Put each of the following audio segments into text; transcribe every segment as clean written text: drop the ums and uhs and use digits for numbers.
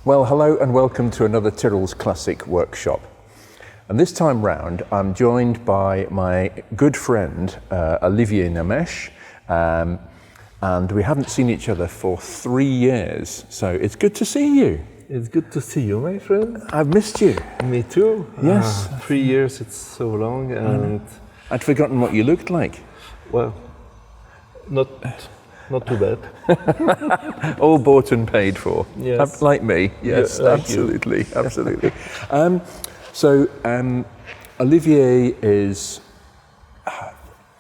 Well, hello and welcome to another Tyrrell's Classic Workshop. And this time round, I'm joined by my good friend, Olivier Nameche, and we haven't seen each other for 3 years, so it's good to see you. It's good to see you, my friend. I've missed you. Me too. Yes. 3 years, it's so long, and I'd forgotten what you looked like. well, not too bad. All bought and paid for. Yes. Like me. Yes, Yeah, like absolutely, absolutely. So Olivier is,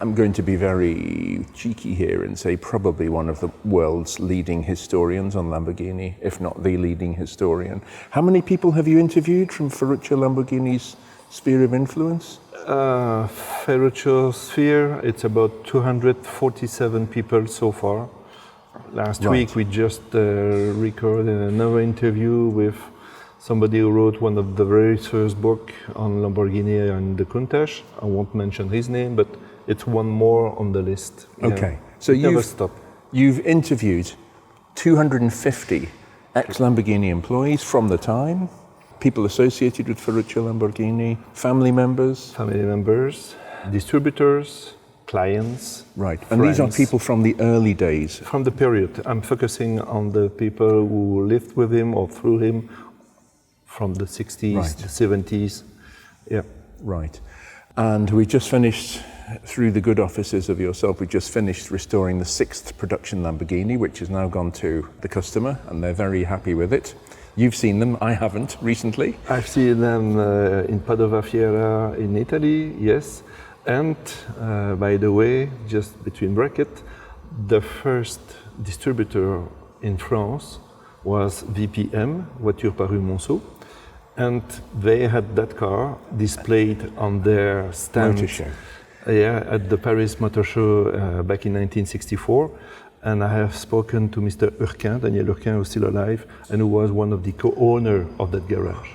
I'm going to be very cheeky here and say probably one of the world's leading historians on Lamborghini, if not the leading historian. How many people have you interviewed from Ferruccio Lamborghini's sphere of influence? Ferruccio sphere, it's about 247 people so far. Last week we just recorded another interview with somebody who wrote one of the very first book on Lamborghini and the Countach. I won't mention his name, but it's one more on the list. Okay, so you've interviewed 250 ex-Lamborghini employees from the time, people associated with Ferruccio Lamborghini, family members, distributors, clients. Right, and these are people from the early days. From the period. I'm focusing on the people who lived with him or through him from the 60s, the 70s. Yeah. Right. And we just finished, through the good offices of yourself, we just finished restoring the 6th production Lamborghini, which has now gone to the customer, and they're very happy with it. You've seen them, I haven't, recently. I've seen them in Padova Fiera in Italy, yes. And by the way, just between brackets, the first distributor in France was VPM, Voiture Paru Monceau, and they had that car displayed on their stand. Motor show. At the Paris Motor Show back in 1964. And I have spoken to Mr. Urquin, Daniel Urquin, who's still alive, and who was one of the co-owners of that garage.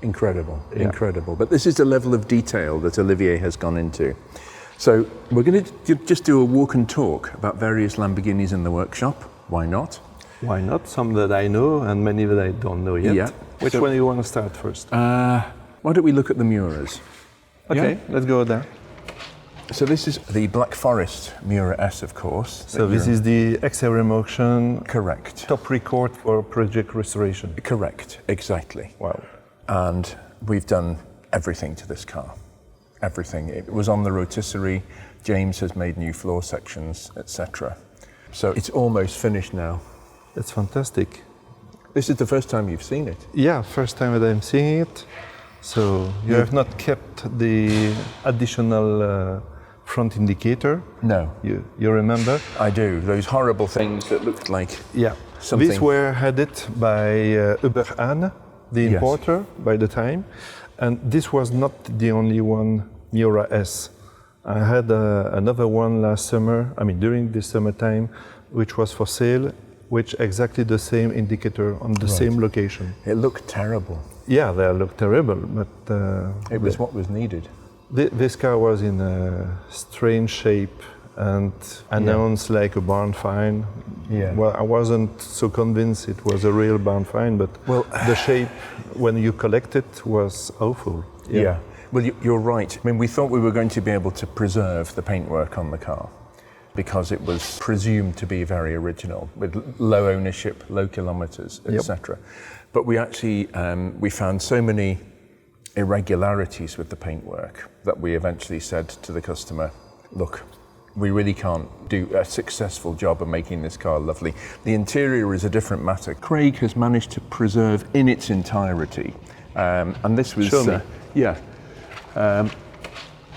Incredible, incredible. But this is the level of detail that Olivier has gone into. So we're going to just do a walk and talk about various Lamborghinis in the workshop. Why not? Why not? Some that I know and many that I don't know yet. Yeah. Which one do you want to start first? Why don't we look at the Miuras? Okay, let's go there. So this is the Black Forest Miura S, of course. So this is the XRM auction. Correct. Top record for project restoration. Correct, exactly. Wow. And we've done everything to this car. Everything. It was on the rotisserie. James has made new floor sections, etc. So it's almost finished now. That's fantastic. This is the first time you've seen it? Yeah, first time that I'm seeing it. So you have not kept the additional front indicator? No. You remember? I do. Those horrible things that looked like something. These were headed by Uber-Hahn, the importer, by the time. And this was not the only one, Miura S. I had another one last summer, during the summertime, which was for sale, which exactly the same indicator on the same location. It looked terrible. Yeah, they looked terrible, but... it was what was needed. This car was in a strange shape and announced like a barn find. Yeah. Well, I wasn't so convinced it was a real barn find, but the shape, when you collect it, was awful. Yeah. Well, you're right. We thought we were going to be able to preserve the paintwork on the car because it was presumed to be very original, with low ownership, low kilometers, etc. But we actually, we found so many irregularities with the paintwork that we eventually said to the customer, look, we really can't do a successful job of making this car lovely. The interior is a different matter. Craig has managed to preserve in its entirety. And this was... Show me.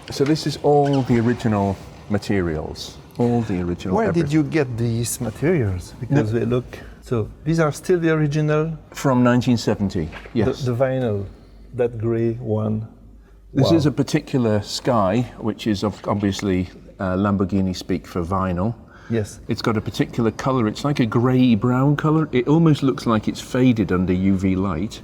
So this is all the original materials. All the original Where everything. did you get these materials? Because they look... So these are still the original? From 1970, yes. The vinyl, that grey one. This is a particular Sky, which is obviously Lamborghini speak for vinyl. Yes. It's got a particular colour. It's like a grey-brown colour. It almost looks like it's faded under UV light.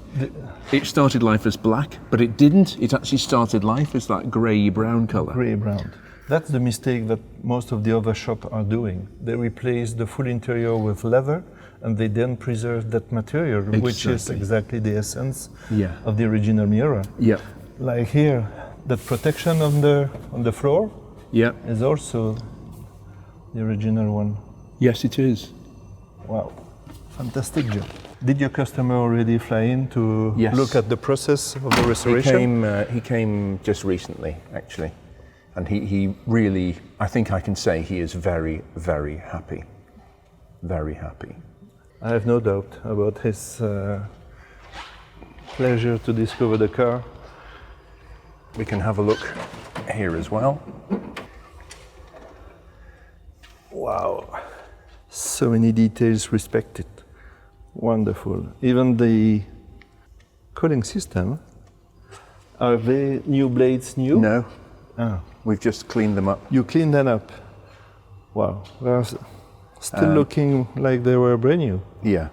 It started life as black, but it didn't. It actually started life as that grey-brown colour. Grey-brown. That's the mistake that most of the other shops are doing. They replace the full interior with leather and they then preserve that material, which is exactly the essence of the original Miura. Yeah. Like here, that protection on the floor is also the original one. Yes, it is. Wow, fantastic job. Did your customer already fly in to look at the process of the restoration? He came just recently, actually. And he really, I think I can say he is very, very happy. Very happy. I have no doubt about his pleasure to discover the car. We can have a look here as well. Wow, so many details respected. Wonderful. Even the cooling system, are they new blades new? No, Ah. we've just cleaned them up. You cleaned them up. Wow, they're still looking like they were brand new. Yeah.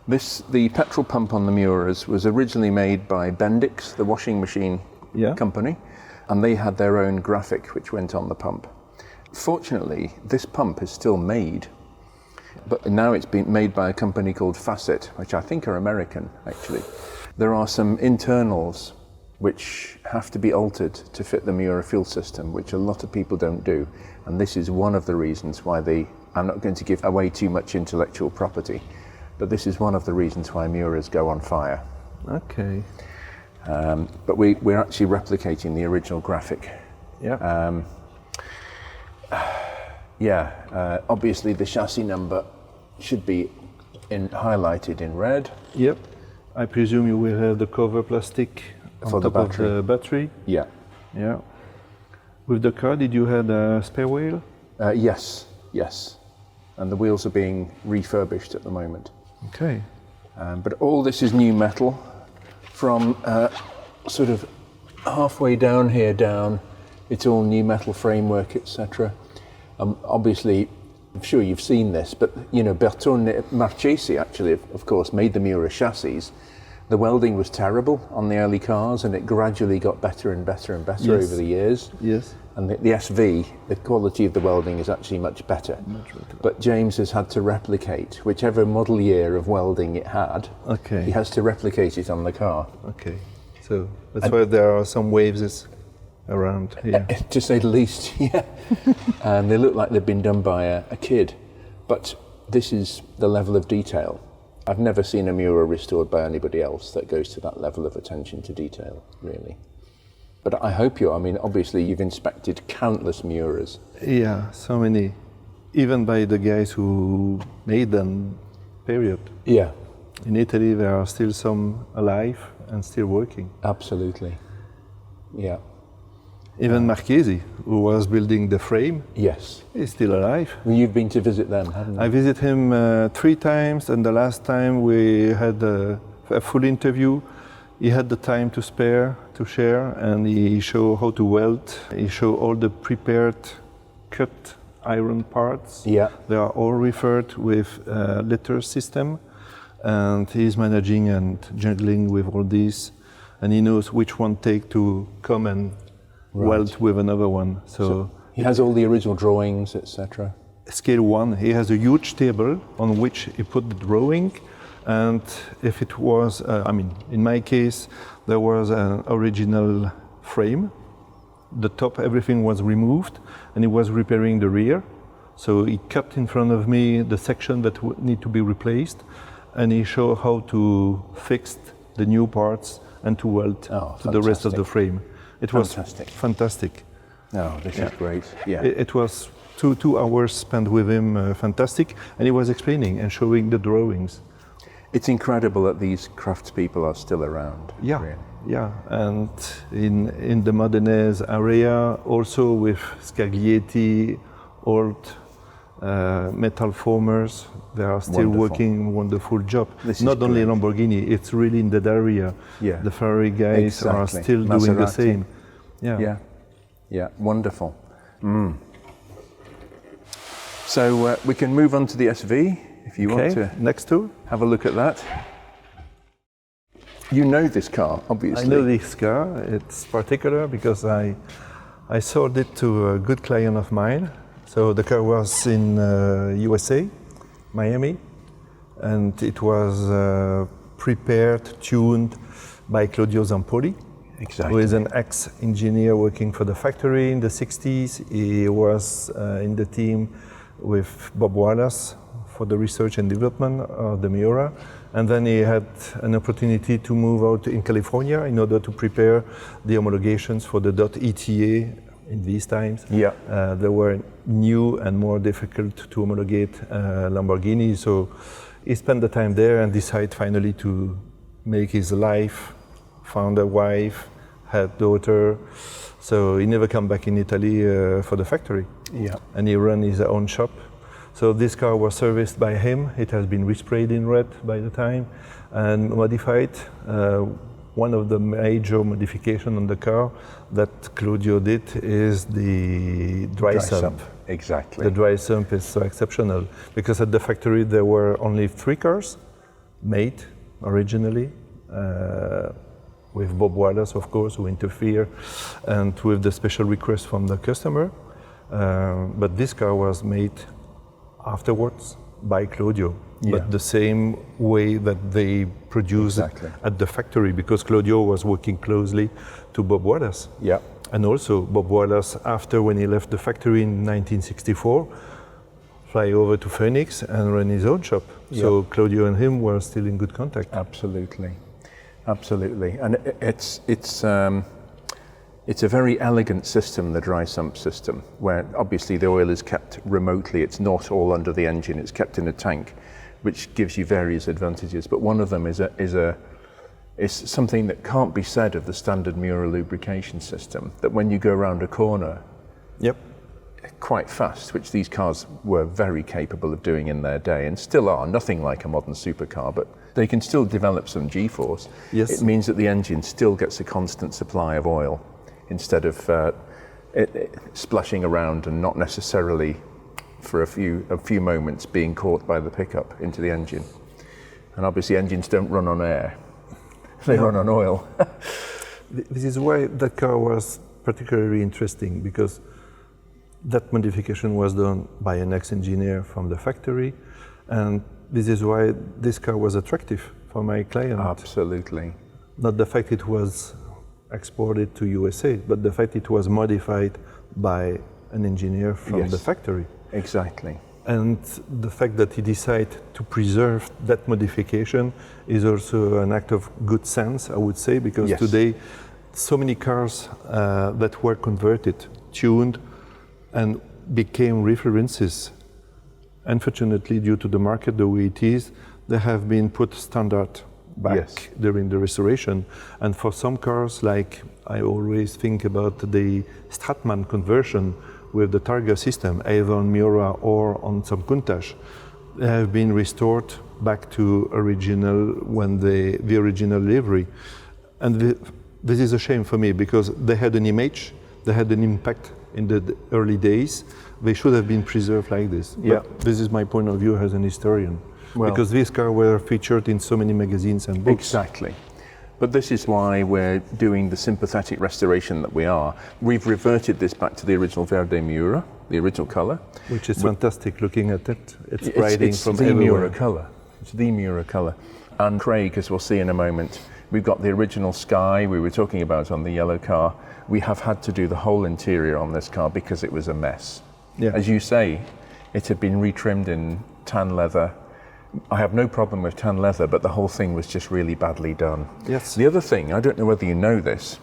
The petrol pump on the Miuras was originally made by Bendix, the washing machine company, and they had their own graphic which went on the pump. Fortunately, this pump is still made, but now it's been made by a company called Facet, which I think are American, actually. There are some internals which have to be altered to fit the Miura fuel system, which a lot of people don't do, and this is one of the reasons why I'm not going to give away too much intellectual property, but this is one of the reasons why Miuras go on fire. Okay. But we're actually replicating the original graphic. Yeah. Obviously the chassis number should be highlighted in red. Yep. I presume you will have the cover plastic on top of the battery. Yeah. Yeah. With the car, did you have a spare wheel? Yes. And the wheels are being refurbished at the moment. Okay. But all this is new metal from sort of halfway down here down. It's all new metal framework, etc. Obviously, I'm sure you've seen this, but Bertone Marchesi actually, of course, made the Miura chassis. The welding was terrible on the early cars, and it gradually got better and better and better over the years. Yes. And the SV, the quality of the welding is actually much better. But James has had to replicate whichever model year of welding it had. Okay. He has to replicate it on the car. Okay. So that's why there are some waves around here. To say the least, yeah. And they look like they've been done by a kid. But this is the level of detail. I've never seen a Miura restored by anybody else that goes to that level of attention to detail, really. But I hope obviously you've inspected countless Miuras. Yeah, so many. Even by the guys who made them, period. Yeah. In Italy, there are still some alive and still working. Absolutely. Yeah. Even Marchesi, who was building the frame, yes, is still alive. Well, you've been to visit them, haven't you? I visited him 3 times, and the last time we had a full interview. He had the time to spare, to share, and he showed how to weld. He showed all the prepared cut iron parts. Yeah. They are all referred with a letter system, and he's managing and juggling with all these, and he knows which one take to come and weld with another one. So he has all the original drawings, etc. Scale 1, he has a huge table on which he put the drawing. And if it was, in my case, there was an original frame. The top, everything was removed, and he was repairing the rear. So he cut in front of me the section that would need to be replaced, and he showed how to fix the new parts and to weld to the rest of the frame. It was fantastic. Oh, this is great. Yeah. It was two hours spent with him, fantastic, and he was explaining and showing the drawings. It's incredible that these craftspeople are still around. Yeah, really. Yeah, and in the Modenese area, also with Scaglietti, old metal formers, they are still working wonderful job. Not only Lamborghini, it's really in that area. Yeah. The Ferrari guys are still doing the same. Yeah, wonderful. So we can move on to the SV. If you want to next to have a look at that. You know this car, obviously. I know this car. It's particular because I sold it to a good client of mine. So the car was in USA, Miami, and it was prepared, tuned by Claudio Zampoli, Exactly. who is an ex-engineer working for the factory in the 60s. He was in the team with Bob Wallace for the research and development of the Miura. And then he had an opportunity to move out in California in order to prepare the homologations for the .ETA in these times. Yeah. They were new and more difficult to homologate Lamborghini. So he spent the time there and decided finally to make his life, found a wife, had daughter. So he never come back in Italy for the factory. Yeah. And he ran his own shop. So this car was serviced by him. It has been resprayed in red by the time and modified. One of the major modifications on the car that Claudio did is the dry sump. Exactly. The dry sump is so exceptional because at the factory there were only 3 cars made originally, with Bob Wallace, of course, who interfered, and with the special request from the customer. But this car was made afterwards by Claudio, but the same way that they produced it at the factory, because Claudio was working closely to Bob Wallace. Yeah. And also Bob Wallace, after when he left the factory in 1964, fly over to Phoenix and run his own shop. So Claudio and him were still in good contact. Absolutely, absolutely. And it's a very elegant system, the dry sump system, where obviously the oil is kept remotely. It's not all under the engine. It's kept in a tank, which gives you various advantages. But one of them is something that can't be said of the standard Miura lubrication system, that when you go around a corner quite fast, which these cars were very capable of doing in their day and still are, nothing like a modern supercar, but they can still develop some G-force. Yes. It means that the engine still gets a constant supply of oil instead of splashing around and not necessarily for a few moments being caught by the pickup into the engine. And obviously engines don't run on air, they run on oil. This is why that car was particularly interesting, because that modification was done by an ex-engineer from the factory, and this is why this car was attractive for my client. Absolutely. Not the fact it was exported to USA, but the fact it was modified by an engineer from the factory. Exactly. And the fact that he decided to preserve that modification is also an act of good sense, I would say, because today so many cars that were converted, tuned, and became references. Unfortunately, due to the market the way it is, they have been put standard back during the restoration. And for some cars, like I always think about the Stratman conversion with the Targa system, either on Miura or on some Countach, they have been restored back to original when the original livery. And this is a shame for me, because they had an image, they had an impact in the early days. They should have been preserved like this. But this is my point of view as an historian. Because these cars were featured in so many magazines and books. Exactly. But this is why we're doing the sympathetic restoration that we are. We've reverted this back to the original Verde Miura, the original colour. Which is fantastic looking at it. It's brighting from the everywhere. Miura colour. It's the Miura colour. And Craig, as we'll see in a moment, we've got the original sky we were talking about on the yellow car. We have had to do the whole interior on this car because it was a mess. As you say, it had been retrimmed in tan leather. I have no problem with tan leather, but the whole thing was just really badly done. Yes. The other thing, I don't know whether you know this,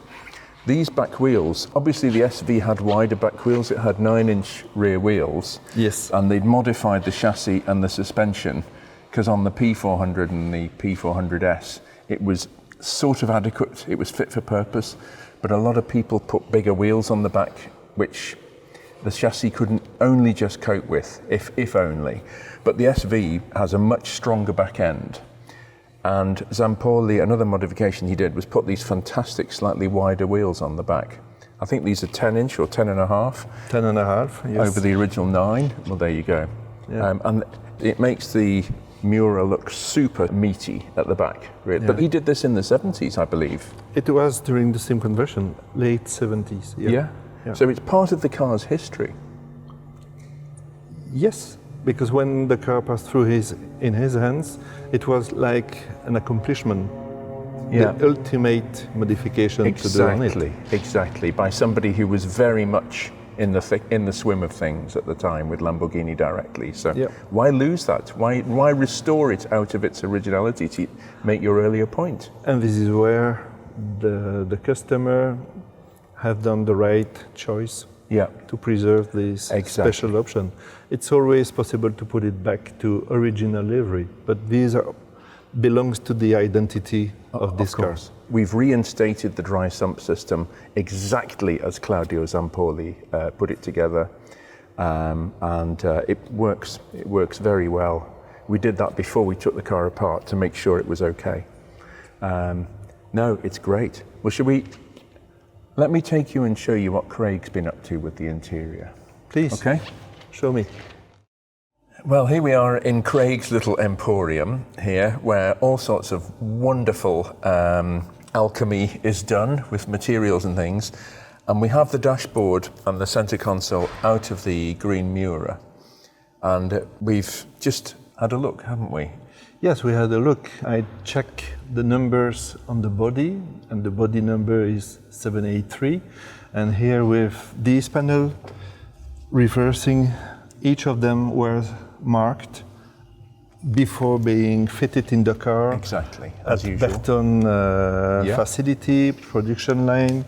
these back wheels, obviously the SV had wider back wheels, it had 9-inch rear wheels. Yes. And they'd modified the chassis and the suspension, because on the P400 and the P400S, it was sort of adequate, it was fit for purpose, but a lot of people put bigger wheels on the back, which the chassis couldn't only just cope with, if only. But the SV has a much stronger back end. And Zampoli, another modification he did was put these fantastic, slightly wider wheels on the back. I think these are 10-inch or 10.5. 10.5, yes. Over the original 9. Well, there you go. Yeah. And it makes the Miura look super meaty at the back. Really. But he did this in the 70s, I believe. It was during the same conversion, late 70s. Yeah. So it's part of the car's history. Yes, because when the car passed through in his hands, it was like an accomplishment, the ultimate modification to do on it. Exactly, by somebody who was very much in the swim of things at the time with Lamborghini directly. So why lose that? Why restore it out of its originality to make your earlier point? And this is where the customer have done the right choice to preserve this special option. It's always possible to put it back to original livery, but these belongs to the identity of this car. We've reinstated the dry sump system exactly as Claudio Zampoli put it together, and it works very well. We did that before we took the car apart to make sure it was okay. No, it's great. Well, let me take you and show you what Craig's been up to with the interior. Please. Okay. Show me. Well, here we are in Craig's little emporium here, where all sorts of wonderful alchemy is done with materials and things. And we have the dashboard and the center console out of the green Miura. And we've just had a look, haven't we? Yes, we had a look. I checked the numbers on the body, and the body number is 783. And here with this panel, reversing, each of them were marked before being fitted in the car. Exactly, as at usual. Berton facility, production line.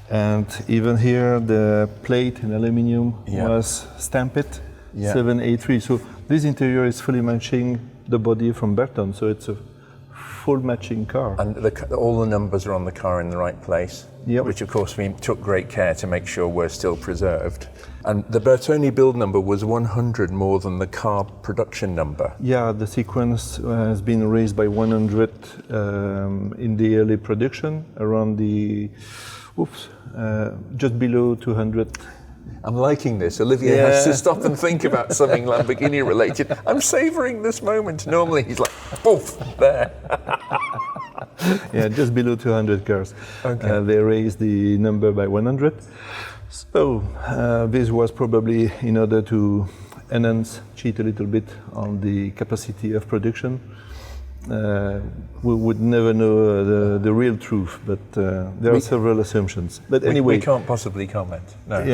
And even here, the plate in aluminium was stamped 783. So this interior is fully matching the body from Berton, so it's a full matching car. And all the numbers are on the car in the right place, which of course we took great care to make sure were still preserved. And the Bertoni build number was 100 more than the car production number. Yeah, the sequence has been raised by 100 in the early production, around the, just below 200. I'm liking this. Olivier has to stop and think about something Lamborghini related. I'm savouring this moment. Normally he's like, poof, there. Just below 200 cars. Okay. They raised the number by 100. So this was probably in order to cheat a little bit on the capacity of production. We would never know the real truth, but there are several assumptions. But anyway, we can't possibly comment. No.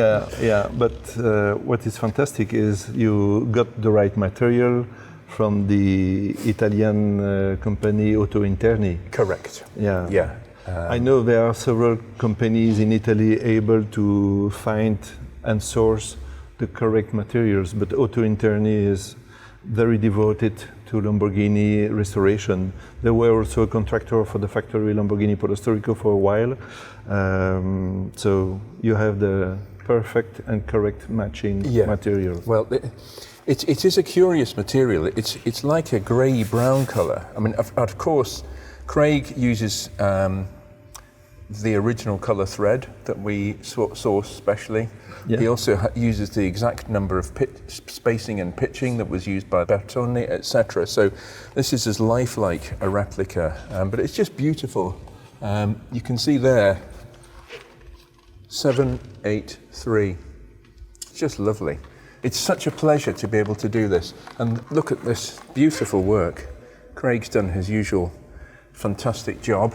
But what is fantastic is you got the right material from the Italian company Auto Interni. Correct. Yeah. I know there are several companies in Italy able to find and source the correct materials, but Auto Interni is very devoted to Lamborghini restoration. They were also a contractor for the factory Lamborghini Polo Storico for a while. So you have the perfect and correct matching material. Well, it is a curious material. It's like a grey-brown colour. I mean, of course, Craig uses the original colour thread that we source specially. Yeah. He also uses the exact number of spacing and pitching that was used by Bertoni, etc. So this is as lifelike a replica, but it's just beautiful. You can see there, 783. It's just lovely. It's such a pleasure to be able to do this. And look at this beautiful work. Craig's done his usual fantastic job.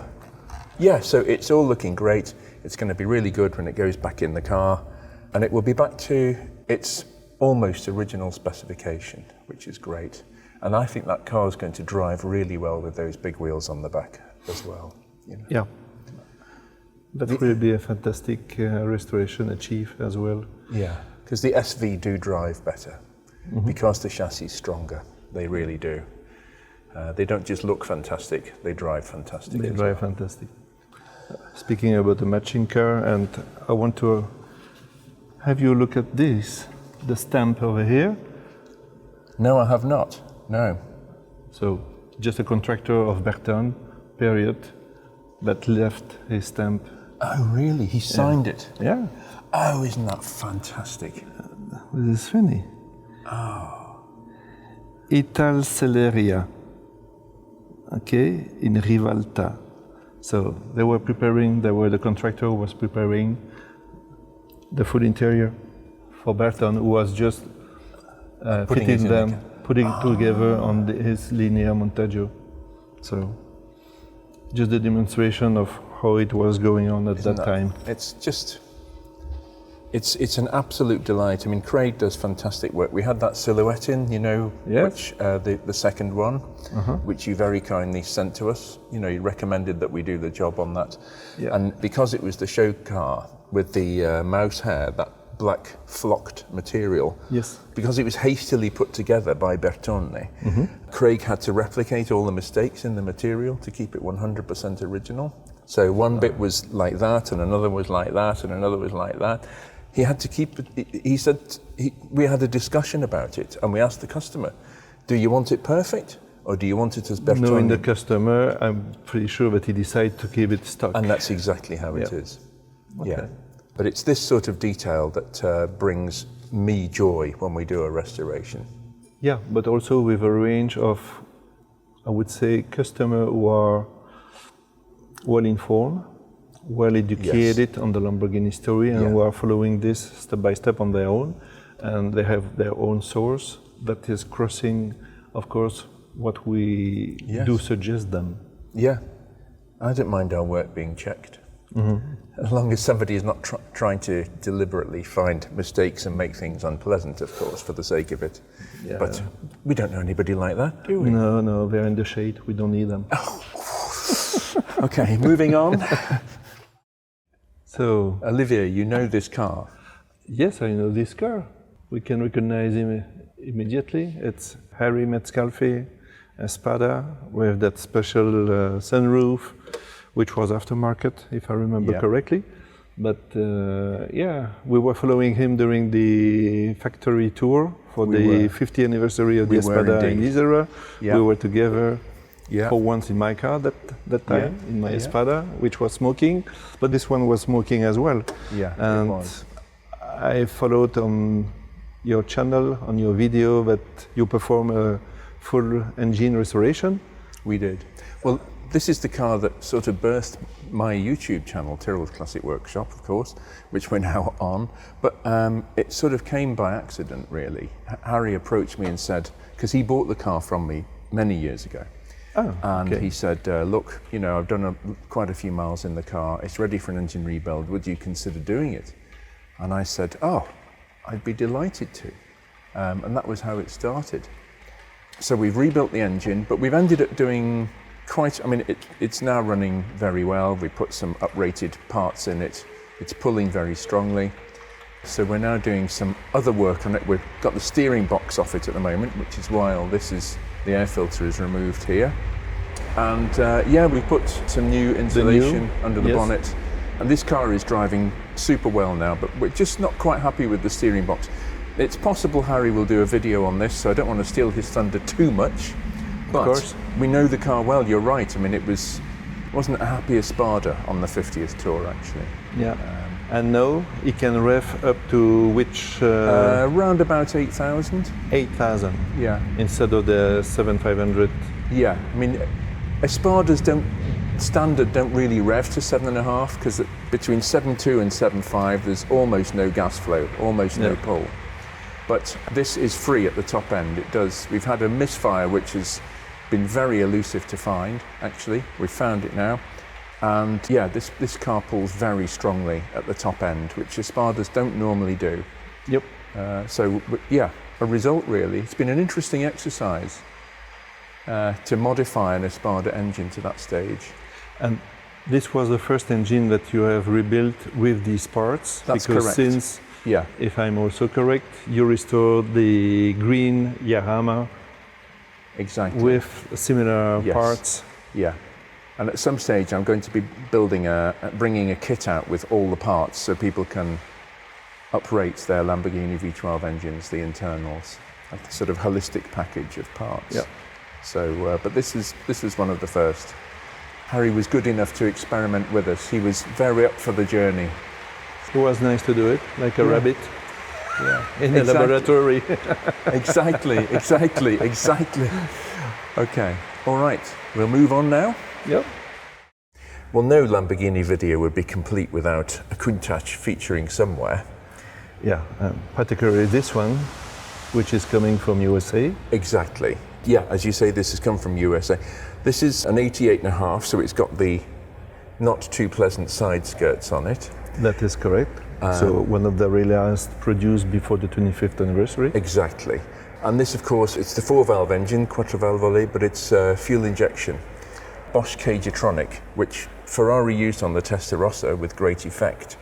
Yeah, so it's all looking great. It's going to be really good when it goes back in the car. And it will be back to its almost original specification, which is great. And I think that car is going to drive really well with those big wheels on the back as well. You know? Yeah. That will be a fantastic restoration achieved as well. Yeah, because the SV do drive better because the chassis is stronger. They really do. They don't just look fantastic, they drive fantastic. They drive fantastic. Speaking about the matching car, and I want to have you look at this, the stamp over here. No, I have not. No. So, just a contractor of Berton, period, that left his stamp. Oh, really? He signed it? Yeah. Oh, isn't that fantastic? This is funny. Oh. Ital Celeria, okay, in Rivalta. So the contractor was preparing the full interior for Berton, who was just fitting them, putting it together on his linear montaggio. So, just a demonstration of how it was going on at that time. It's just, it's an absolute delight. I mean, Craig does fantastic work. We had that silhouette in, you know, which the second one, which you very kindly sent to us. You know, you recommended that we do the job on that. Yeah. And because it was the show car with the mouse hair, that black flocked material, because it was hastily put together by Bertone, Craig had to replicate all the mistakes in the material to keep it 100% original. So one bit was like that, and another was like that, and another was like that. He had to keep it, he said, we had a discussion about it, and we asked the customer, do you want it perfect, or do you want it as Bertone? Knowing the customer, I'm pretty sure that he decided to keep it stock. And that's exactly how it is. Okay. Yeah. But it's this sort of detail that brings me joy when we do a restoration. Yeah, but also with a range of, I would say, customers who are well informed, well educated on the Lamborghini story, and who are following this step by step on their own, and they have their own source that is crossing, of course, what we do suggest them. Yeah, I don't mind our work being checked. As long as somebody is not trying to deliberately find mistakes and make things unpleasant, of course, for the sake of it. Yeah. But we don't know anybody like that, do we? No, they're in the shade. We don't need them. Okay, moving on. So, Olivier, you know this car? Yes, I know this car. We can recognize him immediately. It's Harry Metcalfe Espada with that special sunroof, which was aftermarket, if I remember correctly. But we were following him during the factory tour for the 50th anniversary of the Espada in Israel. We were together for once in my car that time, in my Espada, which was smoking, but this one was smoking as well. Yeah, and it was. I followed on your channel, on your video, that you perform a full engine restoration. We did. Well, this is the car that sort of birthed my YouTube channel, Tyrrell's Classic Workshop, of course, which we're now on. But it sort of came by accident, really. Harry approached me and said, because he bought the car from me many years ago. And he said, look, you know, I've done quite a few miles in the car. It's ready for an engine rebuild. Would you consider doing it? And I said, oh, I'd be delighted to. And that was how it started. So we've rebuilt the engine, but we've ended up doing it's now running very well. We put some uprated parts in it. It's pulling very strongly. So we're now doing some other work on it. We've got the steering box off it at the moment, which is why the air filter is removed here. And we put some new insulation under the bonnet. And this car is driving super well now, but we're just not quite happy with the steering box. It's possible Harry will do a video on this, so I don't want to steal his thunder too much. But we know the car well, you're right. I mean, wasn't a happy Espada on the 50th tour, actually. Yeah. And now he can rev up to which? Around about 8,000. 8,000? Yeah. Instead of the 7,500? Yeah. I mean, Espadas don't really rev to 7.5, because between 7.2 and 7.5 there's almost no gas flow, almost no pull. But this is free at the top end. We've had a misfire which has been very elusive to find, actually. We've found it now. And this car pulls very strongly at the top end, which Espadas don't normally do. Yep. A result really. It's been an interesting exercise to modify an Espada engine to that stage. And this was the first engine that you have rebuilt with these parts? That's because correct. Since, if I'm also correct, you restored the green Yahama with similar parts. Yeah. And at some stage I'm going to be bringing a kit out with all the parts so people can uprate their Lamborghini V12 engines, the internals, like a sort of holistic package of parts. Yeah. So, but this was one of the first. Harry was good enough to experiment with us. He was very up for the journey. It was nice to do it, like a rabbit. Yeah. In a laboratory. Exactly. Okay, all right, we'll move on now. Yep. Well, no Lamborghini video would be complete without a Countach featuring somewhere. Yeah, particularly this one. which is coming from USA. Exactly. Yeah, as you say, this has come from USA. This is an 88.5, so it's got the not too pleasant side skirts on it. That is correct. So one of the very last produced before the 25th anniversary. Exactly. And this, of course, it's the 4-valve engine, quattro-valvole, but it's fuel injection. Bosch Cagetronic, which Ferrari used on the Testarossa with great effect.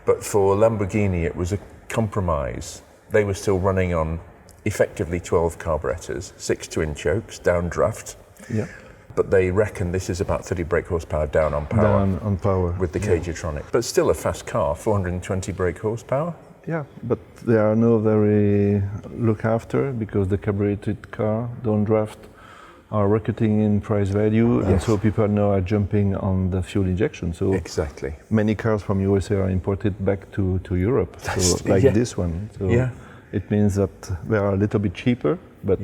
But for Lamborghini, it was a compromise. They were still running on effectively 12 carburetors, 6 twin chokes, downdraft. Yeah. But they reckon this is about 30 brake horsepower down on power. Down on power. With the Cagetronic. But still a fast car, 420 brake horsepower. Yeah, but they are no very look after because the carbureted car, downdraft, are rocketing in price value, and so people now are jumping on the fuel injection. So exactly. Many cars from USA are imported back to Europe, so like this one. So it means that they are a little bit cheaper, but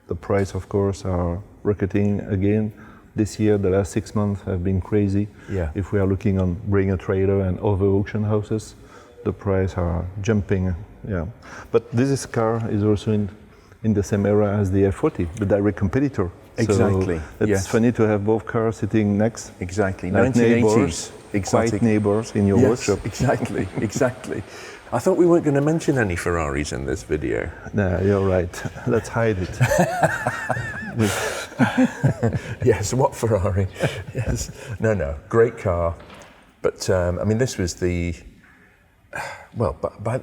the price, of course, are rocketing again. This year, the last 6 months have been crazy. Yeah. If we are looking on Bring a Trailer and other auction houses, the price are jumping. Yeah, but this car is also in the same era as the F40, the direct competitor. Exactly. So it's funny to have both cars sitting next. Exactly. Like 1980s. Quite neighbors in your workshop. Exactly. Exactly. I thought we weren't going to mention any Ferraris in this video. No, you're right. Let's hide it. Yes, what Ferrari? Yes. No. Great car. But, I mean, this was the... Well, but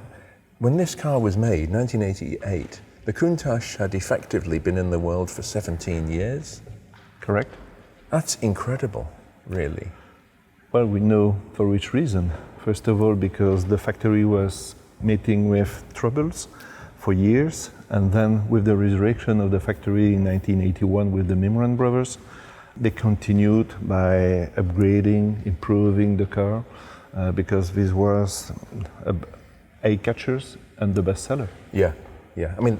when this car was made, 1988, the Countach had effectively been in the world for 17 years. Correct. That's incredible, really. Well, we know for which reason. First of all, because the factory was meeting with troubles for years, and then with the resurrection of the factory in 1981 with the Mimran brothers, they continued by upgrading, improving the car, because this was eye-catchers and the bestseller. Yeah. I mean,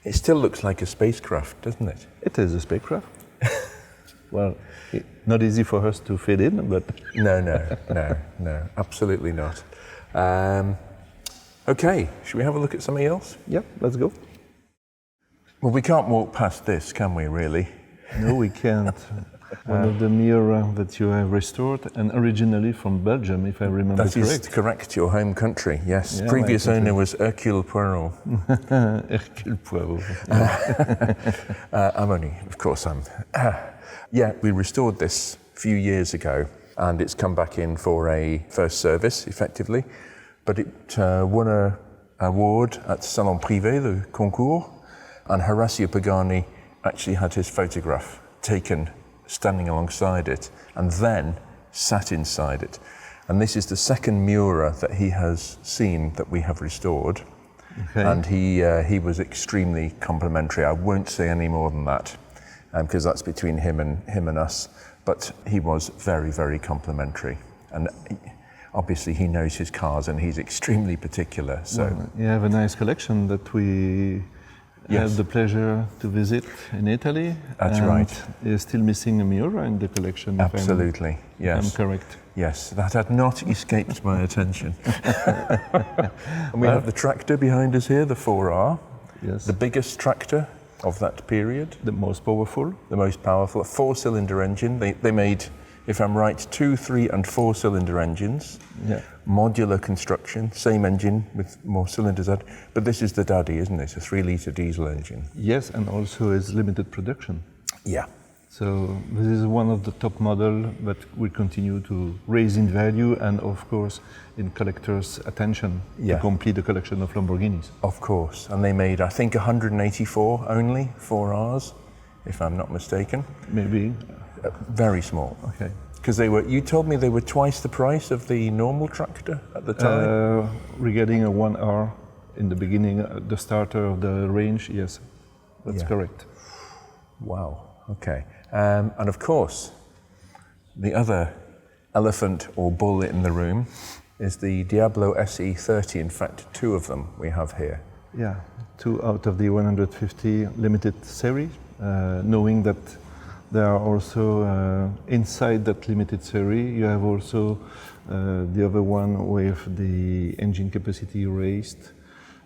it still looks like a spacecraft, doesn't it? It is a spacecraft. Well, not easy for us to fit in, but... No, absolutely not. Okay, should we have a look at something else? Yeah, let's go. Well, we can't walk past this, can we, really? No, we can't. One of the Miura that you have restored, and originally from Belgium, if I remember correct. That is correct, your home country, yes. Yeah, previous owner was Hercule Poirot. Hercule Poirot. Yeah, we restored this a few years ago, and it's come back in for a first service, effectively. But it won an award at Salon Privé, the concours, and Horacio Pagani actually had his photograph taken standing alongside it, and then sat inside it. And this is the second Miura that he has seen that we have restored. Okay. And he was extremely complimentary. I won't say any more than that, because that's between him and us. But he was very, very complimentary. And obviously he knows his cars and he's extremely particular. So well, you have a nice collection that we have the pleasure to visit in Italy. That's right. You're still missing a Miura in the collection. Absolutely, yes. I'm correct. Yes, that had not escaped my attention. And we have the tractor behind us here, the 4R. Yes. The biggest tractor of that period. The most powerful. The most powerful. A 4-cylinder engine. They made, if I'm right, 2, 3 and 4-cylinder engines. Yeah. Modular construction, same engine with more cylinders added. But this is the daddy, isn't it? A 3-litre diesel engine. Yes, and also it's limited production. Yeah. So this is one of the top model that will continue to raise in value and of course in collectors' attention to complete the collection of Lamborghinis. Of course, and they made I think 184 only 4Rs, if I'm not mistaken. Maybe. Very small. Okay. Because you told me they were twice the price of the normal tractor at the time? Regarding a 1R in the beginning, the starter of the range, yes, that's correct. Wow, okay. And of course, the other elephant or bull in the room is the Diablo SE30. In fact, 2 of them we have here. Yeah, 2 out of the 150 limited series, knowing that there are also inside that limited series, you have also the other one with the engine capacity raised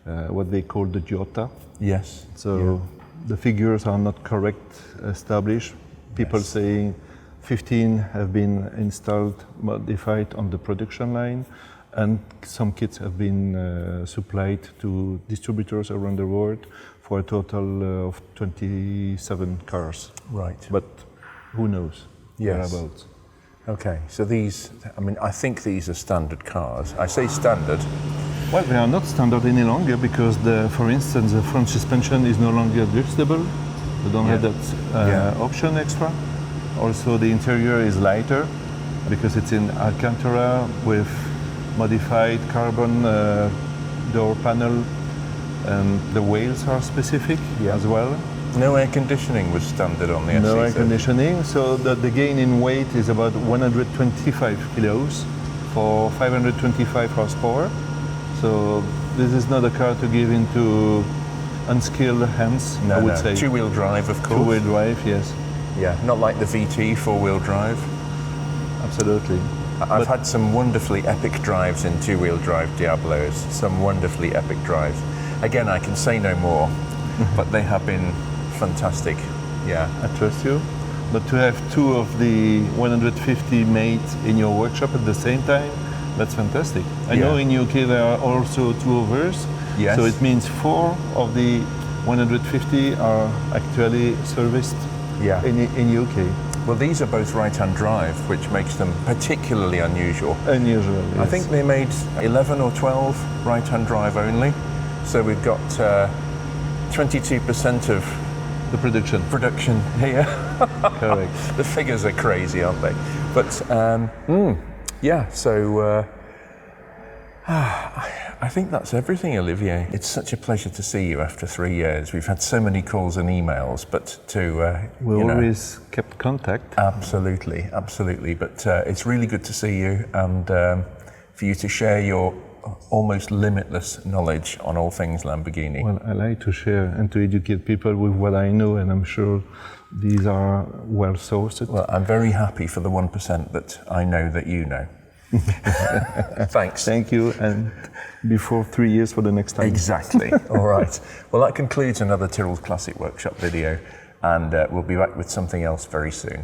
what they call the Giota. Yes. So the figures are not correct, established. People saying 15 have been installed, modified on the production line, and some kits have been supplied to distributors around the world for a total of 27 cars. Right. But who knows? Yes. Whereabouts. Okay, so these, I mean, I think these are standard cars. I say standard. Well, they are not standard any longer because, for instance, the front suspension is no longer adjustable. They don't have that option extra. Also, the interior is lighter because it's in Alcantara with modified carbon door panel, and the wheels are specific as well. No air conditioning was standard on the SE. No air conditioning, so the gain in weight is about 125 kilos for 525 horsepower. So this is not a car to give into unskilled hands, I would say. Two-wheel drive, of course. Two-wheel drive, yes. Yeah, not like the VT, four-wheel drive. Absolutely. I've had some wonderfully epic drives in two-wheel drive Diablos, some wonderfully epic drives. Again, I can say no more, but they have been fantastic. Yeah. I trust you. But to have two of the 150 made in your workshop at the same time, that's fantastic. I know in UK there are also two others. Yes. So it means 4 of the 150 are actually serviced in UK. Well, these are both right-hand drive, which makes them particularly unusual. Unusual, yes. I think they made 11 or 12 right-hand drive only. So we've got 22% of the production here. Correct. The figures are crazy, aren't they? But so I think that's everything, Olivier. It's such a pleasure to see you after 3 years. We've had so many calls and emails, but we always kept contact. Absolutely, absolutely. But it's really good to see you and for you to share your almost limitless knowledge on all things Lamborghini. Well, I like to share and to educate people with what I know, and I'm sure these are well sourced. Well, I'm very happy for the 1% that I know that you know. Thanks. Thank you, and before 3 years for the next time. Exactly. All right. Well, that concludes another Tyrrell's Classic Workshop video, and we'll be back with something else very soon.